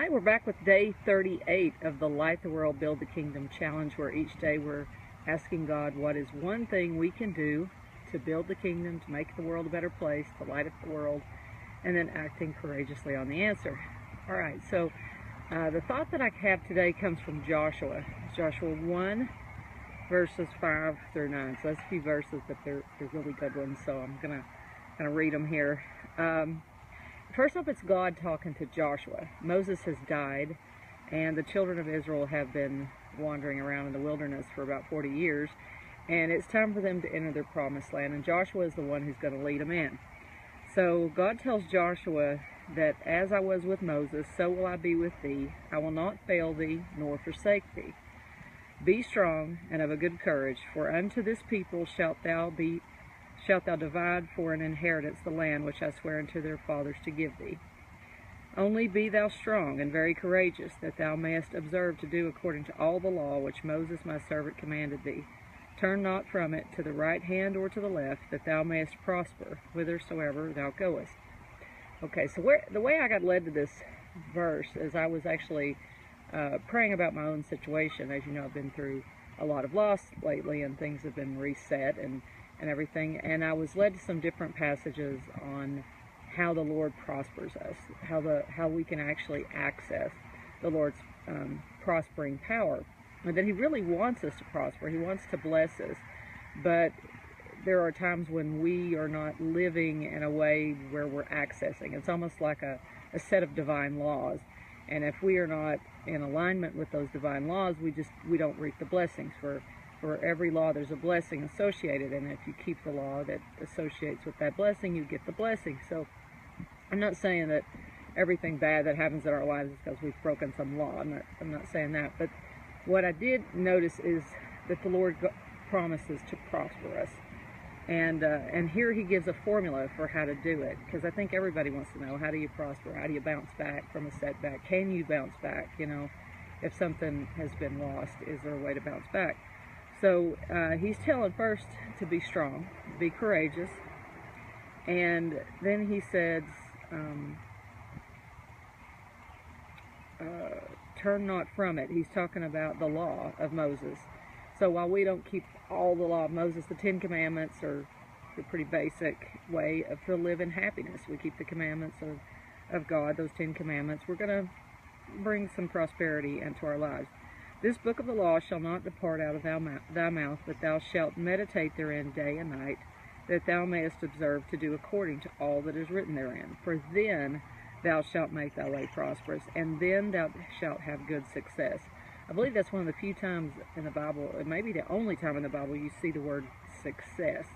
Hi, we're back with day 38 of the Light the World, Build the Kingdom challenge, where each day we're asking God what is one thing we can do to build the kingdom, to make the world a better place, to light up the world, and then acting courageously on the answer. All right, so the thought that I have today comes from Joshua 1, verses 5 through 9. So that's a few verses, but they're really good ones, so I'm going to read them here. First off, it's God talking to Joshua. Moses has died, and the children of Israel have been wandering around in the wilderness for about 40 years, and it's time for them to enter their promised land, and Joshua is the one who's going to lead them in. So God tells Joshua that as I was with Moses, so will I be with thee. I will not fail thee, nor forsake thee. Be strong and of a good courage, for unto this people shalt thou divide for an inheritance the land which I swear unto their fathers to give thee. Only be thou strong and very courageous, that thou mayest observe to do according to all the law which Moses my servant commanded thee. Turn not from it to the right hand or to the left, that thou mayest prosper whithersoever thou goest. Okay, so the way I got led to this verse is I was actually praying about my own situation. As you know, I've been through a lot of loss lately, and things have been reset and everything, and I was led to some different passages on how the Lord prospers us, how we can actually access the Lord's prospering power, and that He really wants us to prosper. He wants to bless us, but there are times when we are not living in a way where we're accessing. It's almost like a set of divine laws, and if we are not in alignment with those divine laws, we don't reap the blessings. For every law, there's a blessing associated, and if you keep the law that associates with that blessing, you get the blessing. So I'm not saying that everything bad that happens in our lives is because we've broken some law. I'm not saying that. But what I did notice is that the Lord promises to prosper us, and here He gives a formula for how to do it. Because I think everybody wants to know, how do you prosper? How do you bounce back from a setback? Can you bounce back? You know, if something has been lost, is there a way to bounce back? So He's telling first to be strong, be courageous, and then He says, turn not from it. He's talking about the law of Moses. So while we don't keep all the law of Moses, the 10 Commandments are a pretty basic way to live in happiness. We keep the commandments of God, those 10 Commandments. We're going to bring some prosperity into our lives. This book of the law shall not depart out of thy mouth, but thou shalt meditate therein day and night, that thou mayest observe to do according to all that is written therein. For then thou shalt make thy way prosperous, and then thou shalt have good success. I believe that's one of the few times in the Bible, it may be the only time in the Bible, you see the word success.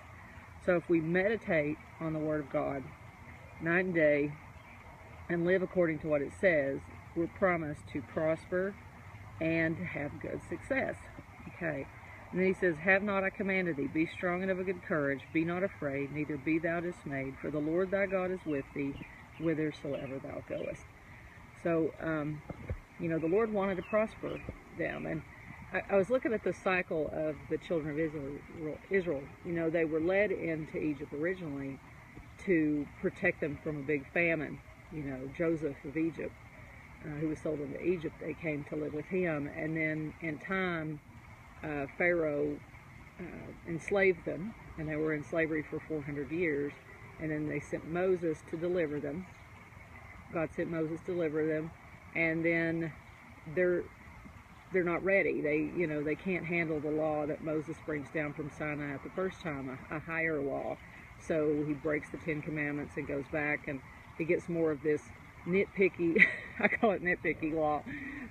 So if we meditate on the Word of God night and day and live according to what it says, we're promised to prosper and have good success. Okay. And then He says, have not I commanded thee, be strong and of a good courage, be not afraid, neither be thou dismayed, for the Lord thy God is with thee, whithersoever thou goest. So, the Lord wanted to prosper them. And I was looking at the cycle of the children of Israel. They were led into Egypt originally to protect them from a big famine. Joseph of Egypt, who was sold into Egypt, they came to live with him, and then in time Pharaoh enslaved them, and they were in slavery for 400 years, and then they sent Moses to deliver them. God sent Moses to deliver them, and then they're not ready. They can't handle the law that Moses brings down from Sinai at the first time, a higher law. So he breaks the 10 Commandments and goes back, and he gets more of this nitpicky, I call it nitpicky law.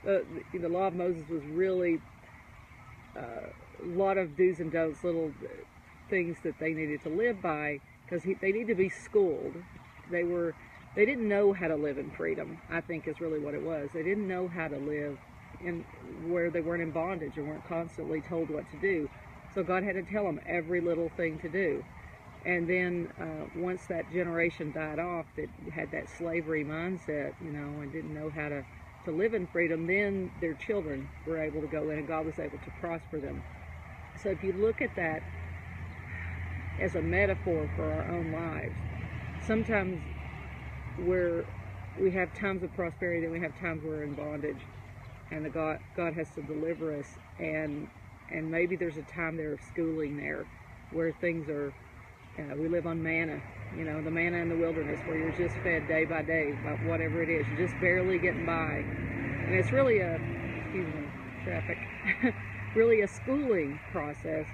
The law of Moses was really a lot of do's and don'ts, little things that they needed to live by, because they need to be schooled. They didn't know how to live in freedom, I think is really what it was. They didn't know how to live in where they weren't in bondage or weren't constantly told what to do. So God had to tell them every little thing to do. And then once that generation died off that had that slavery mindset, and didn't know how to live in freedom, then their children were able to go in, and God was able to prosper them. So if you look at that as a metaphor for our own lives, sometimes we're we have times of prosperity, then we have times where we're in bondage, and God has to deliver us, and maybe there's a time there of schooling there, where things are, we live on manna, you know, the manna in the wilderness, where you're just fed day by day by whatever it is, you're just barely getting by, and it's really a, excuse me, traffic, really a schooling process.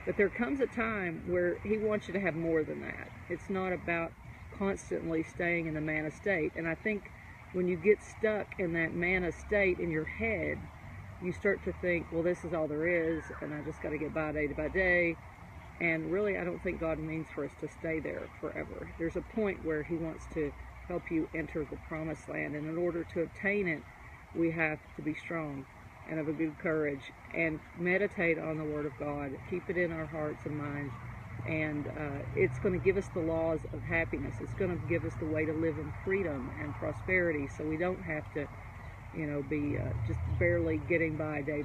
But there comes a time where He wants you to have more than that. It's not about constantly staying in the manna state. And I think when you get stuck in that manna state in your head, you start to think, well, this is all there is, and I just got to get by day. And really, I don't think God means for us to stay there forever. There's a point where He wants to help you enter the promised land. And in order to obtain it, we have to be strong and of a good courage, and meditate on the Word of God. Keep it in our hearts and minds, and it's going to give us the laws of happiness. It's going to give us the way to live in freedom and prosperity, so we don't have to, you know, be just barely getting by day,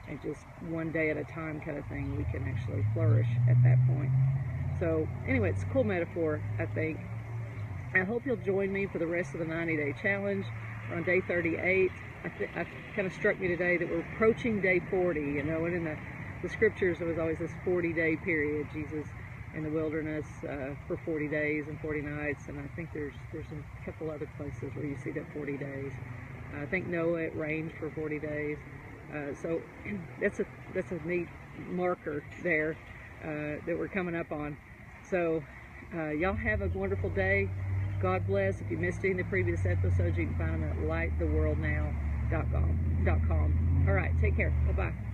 and just one day at a time kind of thing. We can actually flourish at that point. So anyway, it's a cool metaphor, I think. I hope you'll join me for the rest of the 90-day challenge. We're on day 38. I kind of struck me today that we're approaching day 40, you know, and in the scriptures there was always this 40-day period, Jesus in the wilderness for 40 days and 40 nights, and I think there's a couple other places where you see that 40 days. I think Noah, it rained for 40 days, so that's a neat marker there that we're coming up on. So y'all have a wonderful day. God bless. If you missed any of the previous episodes, you can find them at lighttheworldnow.com. All right, take care. Bye-bye.